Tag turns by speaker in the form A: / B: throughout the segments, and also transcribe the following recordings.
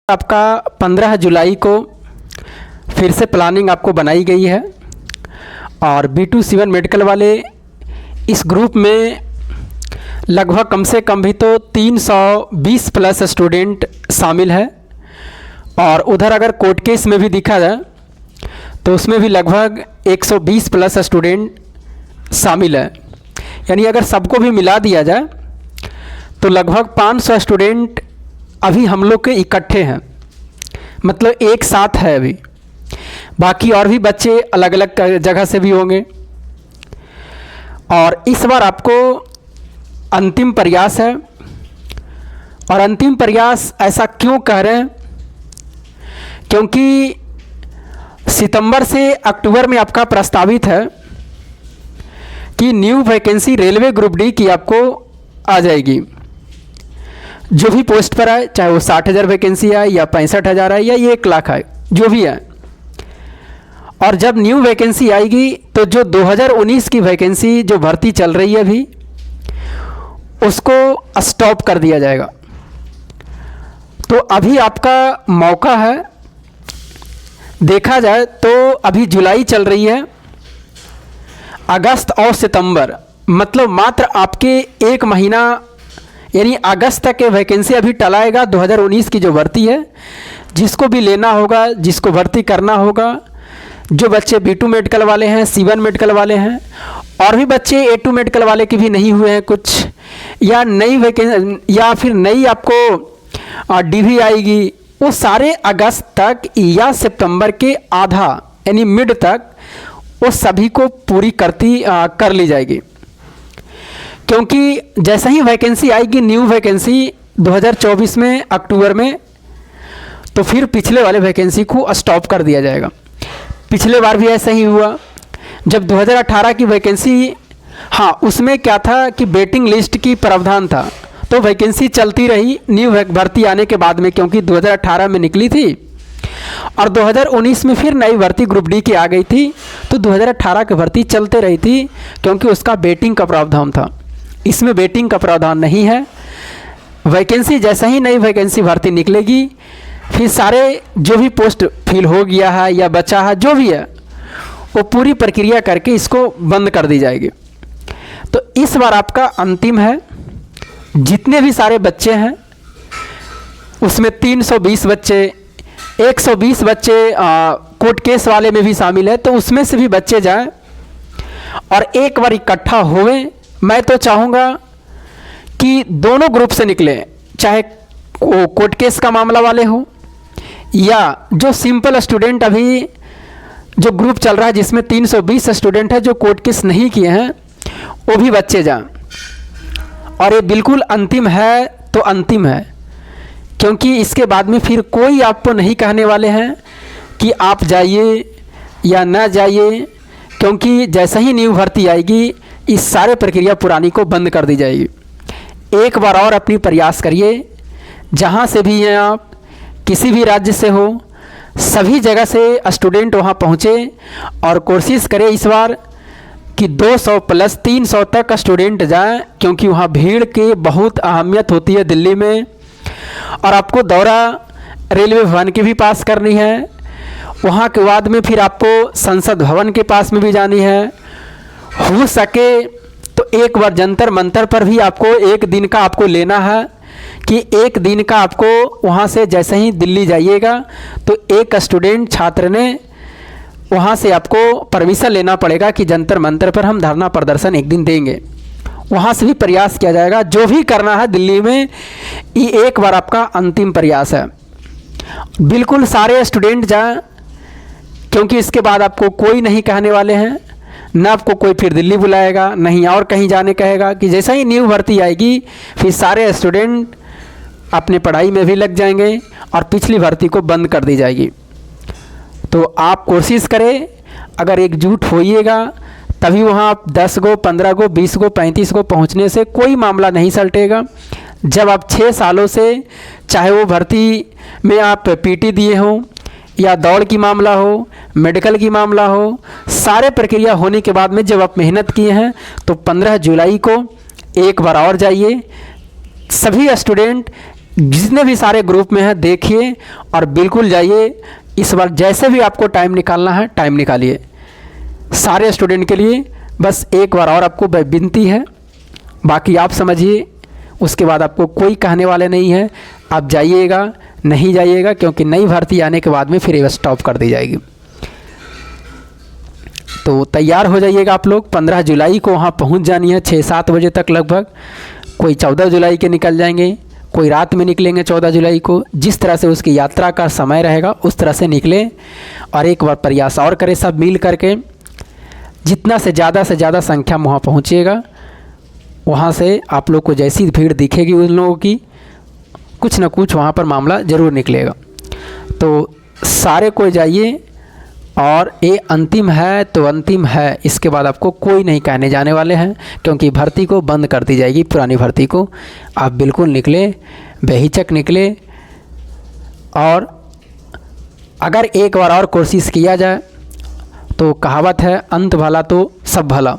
A: आपका 15 जुलाई को फिर से प्लानिंग आपको बनाई गई है और B2 मेडिकल वाले इस ग्रुप में लगभग कम से कम भी तो 320 प्लस स्टूडेंट शामिल है। और उधर अगर कोर्ट केस में भी देखा जाए तो उसमें भी लगभग 120 प्लस स्टूडेंट शामिल है। यानी अगर सबको भी मिला दिया जाए तो लगभग 500 स्टूडेंट अभी हम लोग के इकट्ठे हैं, मतलब एक साथ है अभी। बाकी और भी बच्चे अलग अलग जगह से भी होंगे। और इस बार आपको अंतिम प्रयास है। और अंतिम प्रयास ऐसा क्यों कह रहे हैं, क्योंकि सितंबर से अक्टूबर में आपका प्रस्तावित है कि new vacancy railway group D की आपको आ जाएगी। जो भी पोस्ट पर आए, चाहे वो 60,000 वैकेंसी आए या 65,000 आए या 1 लाख आए, जो भी आए। और जब न्यू वैकेंसी आएगी तो जो 2019 की वैकेंसी जो भर्ती चल रही है अभी, उसको स्टॉप कर दिया जाएगा। तो अभी आपका मौका है। देखा जाए तो अभी जुलाई चल रही है, अगस्त और सितंबर, मतलब मात्र आपके 1 महीना यानी अगस्त तक के वैकेंसी अभी टलाएगा। 2019 की जो भर्ती है, जिसको भी लेना होगा, जिसको भर्ती करना होगा, जो बच्चे B2 मेडिकल वाले हैं, C1 मेडिकल वाले हैं, और भी बच्चे A2 मेडिकल वाले के भी नहीं हुए हैं कुछ, या नई वैकेंसी या फिर नई आपको DV आएगी, वो सारे अगस्त तक या सितंबर के आधा यानी मिड तक वो सभी को पूरी कर ली जाएगी। क्योंकि जैसे ही वैकेंसी आएगी न्यू वैकेंसी 2024 में अक्टूबर में, तो फिर पिछले वाले वैकेंसी को स्टॉप कर दिया जाएगा। पिछले बार भी ऐसा ही हुआ जब 2018 की वैकेंसी, हाँ उसमें क्या था कि वेटिंग लिस्ट की प्रावधान था, तो वैकेंसी चलती रही न्यू भर्ती आने के बाद में, क्योंकि 2018 में निकली थी और 2019 में फिर नई भर्ती ग्रुप डी की आ गई थी, तो 2018 की भर्ती चलते रही थी क्योंकि उसका वेटिंग का प्रावधान था। इसमें वेटिंग का प्रावधान नहीं है। वैकेंसी जैसे ही नई वैकेंसी भर्ती निकलेगी, फिर सारे जो भी पोस्ट फिल हो गया है या बचा है, जो भी है, वो पूरी प्रक्रिया करके इसको बंद कर दी जाएगी। तो इस बार आपका अंतिम है। जितने भी सारे बच्चे हैं उसमें 320 बच्चे, 120 बच्चे कोर्ट केस वाले में भी शामिल है, तो उसमें से भी बच्चे जाएं और एक बार इकट्ठा होवें। मैं तो चाहूँगा कि दोनों ग्रुप से निकले, चाहे कोर्ट केस का मामला वाले हो या जो सिंपल स्टूडेंट अभी जो ग्रुप चल रहा है जिसमें 320 स्टूडेंट है जो कोर्ट केस नहीं किए हैं, वो भी बच्चे जाएं। और ये बिल्कुल अंतिम है तो अंतिम है, क्योंकि इसके बाद में फिर कोई आपको नहीं कहने वाले हैं कि आप जाइए या ना जाइए, क्योंकि जैसे ही न्यू भर्ती आएगी इस सारे प्रक्रिया पुरानी को बंद कर दी जाएगी। एक बार और अपनी प्रयास करिए, जहाँ से भी हैं आप, किसी भी राज्य से हो, सभी जगह से स्टूडेंट वहाँ पहुँचे और कोशिश करें इस बार कि 200 प्लस 300 तक स्टूडेंट जाएं, क्योंकि वहाँ भीड़ की बहुत अहमियत होती है दिल्ली में। और आपको दौरा रेलवे भवन की भी पास करनी है, वहाँ के बाद में फिर आपको संसद भवन के पास में भी जानी है। हो सके तो एक बार जंतर मंतर पर भी आपको 1 दिन का आपको लेना है, कि 1 दिन का आपको वहाँ से जैसे ही दिल्ली जाइएगा तो एक स्टूडेंट छात्र ने वहाँ से आपको परमिशन लेना पड़ेगा कि जंतर मंतर पर हम धरना प्रदर्शन 1 दिन देंगे। वहाँ से भी प्रयास किया जाएगा। जो भी करना है दिल्ली में, ये एक बार आपका अंतिम प्रयास है। बिल्कुल सारे स्टूडेंट जाएं, क्योंकि इसके बाद आपको कोई नहीं कहने वाले हैं, ना आपको कोई फिर दिल्ली बुलाएगा, नहीं और कहीं जाने कहेगा। कि जैसे ही न्यू भर्ती आएगी फिर सारे स्टूडेंट अपने पढ़ाई में भी लग जाएंगे और पिछली भर्ती को बंद कर दी जाएगी। तो आप कोशिश करें, अगर एकजुट होइएगा तभी वहाँ आप 10 गो, 15 गो, 20 गो, 35 गो पहुँचने से कोई मामला नहीं सलटेगा। जब आप 6 सालों से, चाहे वो भर्ती में आप PT दिए हों या दौड़ की मामला हो, मेडिकल की मामला हो, सारे प्रक्रिया होने के बाद में जब आप मेहनत किए हैं, तो 15 जुलाई को एक बार और जाइए। सभी स्टूडेंट जितने भी सारे ग्रुप में हैं देखिए और बिल्कुल जाइए। इस बार जैसे भी आपको टाइम निकालना है टाइम निकालिए। सारे स्टूडेंट के लिए बस एक बार और आपको विनती है, बाकी आप समझिए, उसके बाद आपको कोई कहने वाले नहीं है। आप जाइएगा नहीं जाइएगा, क्योंकि नई भर्ती आने के बाद में फिर ये स्टॉप कर दी जाएगी। तो तैयार हो जाइएगा आप लोग। 15 जुलाई को वहाँ पहुँच जानी है 6-7 बजे तक लगभग। कोई 14 जुलाई के निकल जाएंगे, कोई रात में निकलेंगे 14 जुलाई को। जिस तरह से उसकी यात्रा का समय रहेगा उस तरह से निकले और एक बार प्रयास और करें सब मिल करके। जितना से ज़्यादा संख्या में वहाँ पहुँचिएगा, वहाँ से आप लोग को जैसी भीड़ दिखेगी उन लोगों की, कुछ ना कुछ वहाँ पर मामला ज़रूर निकलेगा। तो सारे कोई जाइए, और ये अंतिम है तो अंतिम है, इसके बाद आपको कोई नहीं कहने जाने वाले हैं, क्योंकि भर्ती को बंद कर दी जाएगी। पुरानी भर्ती को आप बिल्कुल निकले, बेहिचक निकले। और अगर एक बार और कोशिश किया जाए तो कहावत है, अंत भला तो सब भला।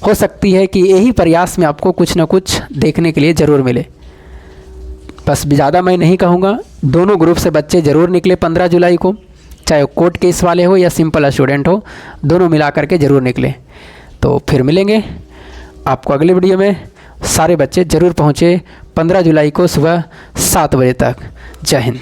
A: हो सकती है कि यही प्रयास में आपको कुछ ना कुछ देखने के लिए ज़रूर मिले। बस ज़्यादा मैं नहीं कहूँगा, दोनों ग्रुप से बच्चे ज़रूर निकले 15 जुलाई को, चाहे कोर्ट केस वाले हो या सिंपल स्टूडेंट हो, दोनों मिला करके ज़रूर निकले। तो फिर मिलेंगे आपको अगले वीडियो में। सारे बच्चे ज़रूर पहुँचे 15 जुलाई को सुबह 7 बजे तक। जय हिंद।